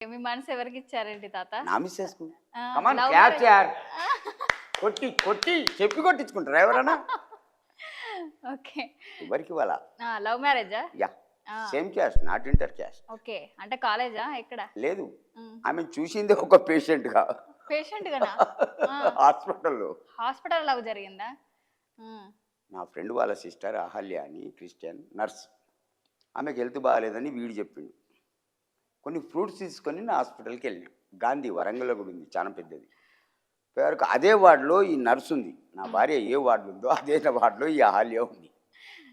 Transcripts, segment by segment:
మీ మనసు ఎవరికిచ్చారేంటి తాత? నా మిస్సెస్‌కు. ఆ! కమాన్ లవ్ క్యాచ్ మ్యారేజ్. యార్. కొట్టి చెప్పి కొట్టించుకుంటారా ఎవరన్నా? ఓకే. ఎవరికివ్వాలా? లవ్ మ్యారేజా? యాహ్! ఆ! Same caste, not inter caste. Okay. అంటే కాలేజా? ఎక్కడ? లేదు. హ్మ్. ఆమెను చూసిందే ఒక పేషెంట్‌గా పేషెంట్‌గానా? ఆ! హాస్పిటల్‌లో. హాస్పిటల్ లవ్ జరిగిందా? హ్మ్. నా ఫ్రెండ్ వాళ్ళ సిస్టర్ అహల్య అని క్రిస్టియన్ నర్స్. ఆమెకు హెల్త్ బాగాలేదని వీడు చెప్పిండు. కొన్ని ఫ్రూట్స్ తీసుకొని నా హాస్పిటల్‌కి వెళ్ళినా. గాంధీ వరంగల్‌లో కూడా ఉంది. చాలా పెద్దది. పేరుకు అదే వార్డులో ఈ నర్స్ ఉంది. నా భార్య ఏ వార్డులో ఉందో అదే వార్డులో ఈ అహల్య ఉంది.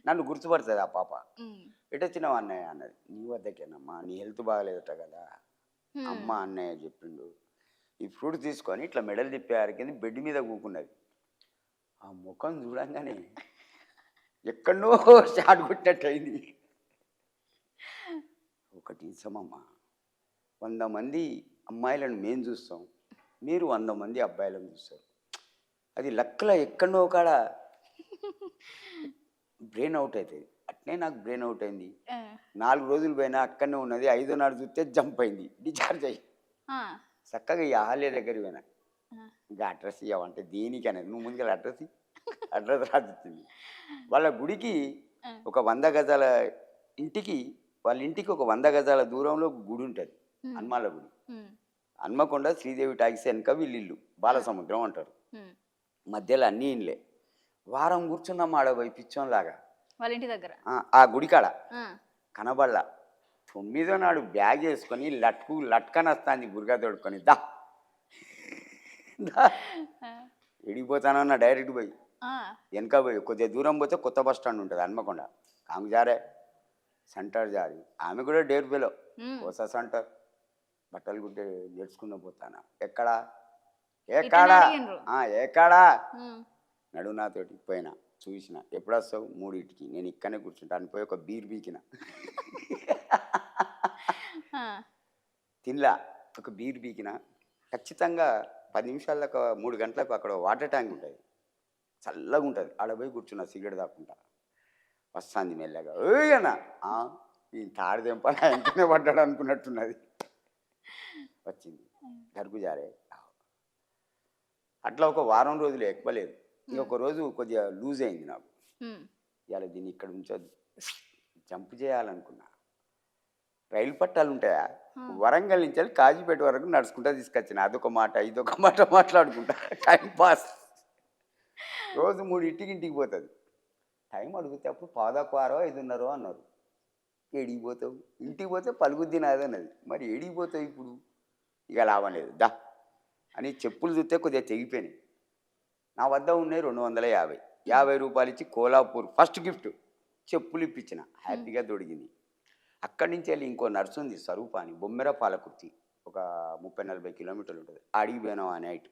నన్ను గుర్తుపడుతుంది ఆ పాప. హ్మ్. ఎటొచ్చినావు అన్నయ్య అన్నది. నీ వద్దకేనమ్మా, నీ హెల్త్ బాగాలేదట కదా. అమ్మ హ్మ్. అన్నయ్య చెప్పిండు. ఈ ఫ్రూట్ తీసుకొని ఇట్లా మెడలు తిప్పేసరికి బెడ్ మీద కూకున్నది. ఆ ముఖం చూడంగానే ఎక్కడనో షాట్ కొట్టినట్టు అయింది. ఒకటి సమమ్మ, 100 మంది అమ్మాయిలను మేము చూస్తాం, మీరు 100 మంది అబ్బాయిలను చూస్తారు. అది లక్కల ఎక్కడనో కాడ బ్రెయిన్ అవుట్ అవుతుంది. అట్నే నాకు బ్రెయిన్ అవుట్ అయింది. ఆ! 4 రోజులు పోయినా అక్కడనే ఉన్నది. 5వ నాడు చూస్తే జంప్ అయింది, డిశ్చార్జ్ అయ్యి. ఆ! చక్కగా ఈ ఆహాల్య దగ్గరికి పోయినా. ఆ! ఇంకా అడ్రస్ ఇవ్వమంటే దేనికనేది, నువ్వు ముందుగా అడ్రస్ అడ్రస్ రాసిచ్చింది. వాళ్ళ గుడికి ఆ! ఒక 100 గజాల ఇంటికి, వాళ్ళ ఇంటికి ఒక 100 గజాల దూరంలో గుడి ఉంటుంది. హ్మ్. హనుమాన్ల గుడి. హ్మ్. హన్మకొండ శ్రీదేవి టాకీస్ వెనక వీళ్ళిల్లు బాలసముద్రం అంటారు. హ్మ్. మధ్యలో అన్నీ ఇండ్లే. వారం కూర్చున్నాం ఆడ పోయి పిచ్చోన్లాగా. వాళ్ళ ఇంటి దగ్గర. ఆ గుడికాడ ఆ! కనబడలా. 9వ నాడు బ్యాగ్ వేసుకొని లట్కన్ వస్తాంది బుర్గా తోడుకొని. దా దా ఆ! ఎడిగిపోతానన్నా డైరెక్ట్ పోయి ఆ! వెనక పోయి కొద్దిగా దూరం పోతే కొత్త బస్ స్టాండ్ ఉంటుంది హన్మకొండ. ఆమె జారే సెంటర్ జారి. ఆమె కూడా డేర్ బెలో హ్మ్. కోసా సెంటర్ బట్టలు గుట్టే నేర్చుకున్న పోతానా. ఎక్కడా ఇట్లనే ఏకాడా అడిగిండ్రు. ఏకాడా హ్మ్. నడు నాతోటి పోయినా చూసిన. ఎప్పుడు వస్తావు? 3కి. నేను ఇక్కడనే కూర్చుంటాను. పోయి ఒక బీర్ బీకిన. ఆ! తినలా. ఒక బీర్ బీకిన. ఖచ్చితంగా 10 నిమిషాలకు 3 గంటలకు అక్కడ వాటర్ ట్యాంక్ ఉంటుంది. చల్లగా ఉంటుంది. ఆడ పోయి కూర్చున్నా సిగరెట్ తాక్కుంటా. వస్తాంది మెల్లగా. ఓయ్ అన్న. ఈ తాడు తెంపాలి వెంటనే పడ్డాడు అనుకున్నట్టున్నది. వచ్చింది. గరుకు జారే. అట్లా ఒక వారం రోజులు ఎక్కువ లేదు. ఇంకొక రోజు కొద్దిగా లూజ్ అయింది నాకు. హ్మ్. ఇవాళ దీన్ని ఇక్కడ ఉంచొద్దు, జంప్ చేయాలనుకున్నా. రైలు పట్టాలు ఉంటాయా? వరంగల్ నుంచి వెళ్ళి కాజీపేట వరకు నడుచుకుంటా తీసుకొచ్చిన. అదొక మాట ఇదొక మాట మాట్లాడుకుంటా టైం పాస్. రోజు 3ంటికి ఇంటికి పోతుంది. టైం అడిగితే అప్పుడు 4:15 అన్నారు. ఏడికి పోతావు? ఇంటికి పోతే పలుగుద్ది నాదన్నది. మరి ఏడికి పోతావు ఇప్పుడు? ఇక లాభం లేదు దా అని చెప్పులు చూస్తే కొద్దిగా తెగిపోయినాయి. నా వద్ద ఉన్నాయి 250. 50 రూపాయలు ఇచ్చి కోలాపూర్ ఫస్ట్ గిఫ్ట్ చెప్పులు ఇప్పించిన. హ్యాపీగా దొడిగింది. అక్కడి నుంచి వెళ్ళి ఇంకో నర్సు ఉంది స్వరూప అని, బొమ్మెర పాలకుర్తి, ఒక 30-40 కిలోమీటర్లు ఉంటుంది. అడిగి పోయినాం ఆ నైట్.